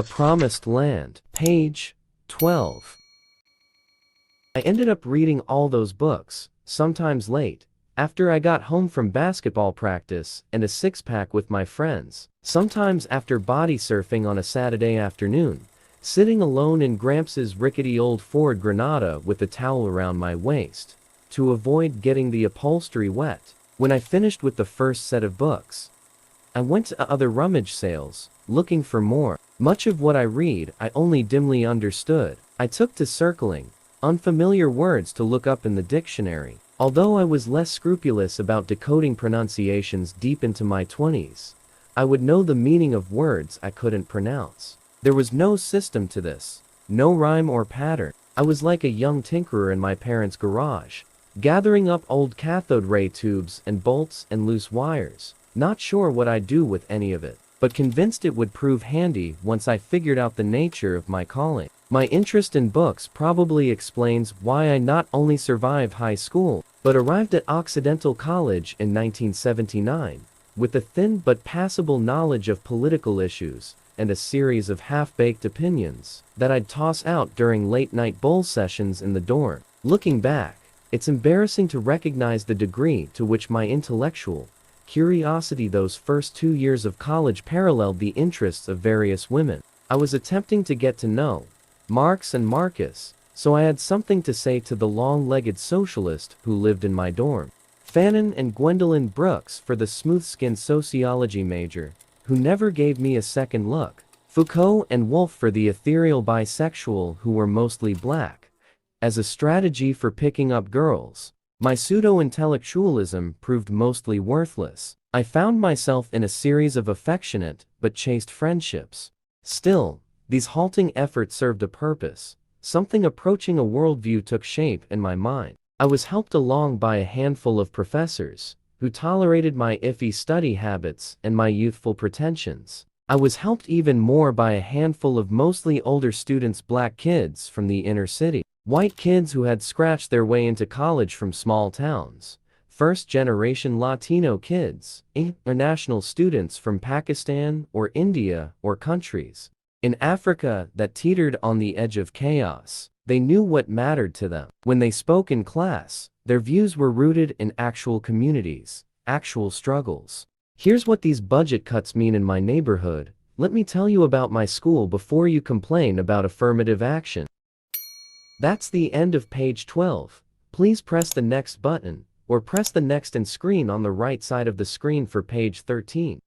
A Promised Land, page 12. I ended up reading all those books, sometimes late, after I got home from basketball practice and a six-pack with my friends, sometimes after body surfing on a Saturday afternoon, sitting alone in Gramps' rickety old Ford Granada with a towel around my waist, to avoid getting the upholstery wet. When I finished with the first set of books, I went to other rummage sales, looking for more. Much of what I read I only dimly understood. I took to circling unfamiliar words to look up in the dictionary. Although I was less scrupulous about decoding pronunciations deep into my 20s, I would know the meaning of words I couldn't pronounce. There was no system to this, no rhyme or pattern. I was like a young tinkerer in my parents' garage, gathering up old cathode ray tubes and bolts and loose wires, not sure what I'd do with any of it, but convinced it would prove handy once I figured out the nature of my calling. My interest in books probably explains why I not only survived high school, but arrived at Occidental College in 1979, with a thin but passable knowledge of political issues, and a series of half-baked opinions that I'd toss out during late-night bowl sessions in the dorm. Looking back, it's embarrassing to recognize the degree to which my intellectual curiosity those first 2 years of college paralleled the interests of various women. I was attempting to get to know Marx and Marcus, so I had something to say to the long-legged socialist who lived in my dorm. Fannin and Gwendolyn Brooks for the smooth-skinned sociology major, who never gave me a second look. Foucault and Woolf for the ethereal bisexual who were mostly black, as a strategy for picking up girls. My pseudo-intellectualism proved mostly worthless. I found myself in a series of affectionate but chaste friendships. Still, these halting efforts served a purpose. Something approaching a worldview took shape in my mind. I was helped along by a handful of professors, who tolerated my iffy study habits and my youthful pretensions. I was helped even more by a handful of mostly older students, black kids from the inner city, white kids who had scratched their way into college from small towns, first-generation Latino kids, international students from Pakistan or India or countries in Africa that teetered on the edge of chaos. They knew what mattered to them. When they spoke in class, their views were rooted in actual communities, actual struggles. Here's what these budget cuts mean in my neighborhood. Let me tell you about my school before you complain about affirmative action. That's the end of page 12. Please press the next button, or press the next end screen on the right side of the screen for page 13.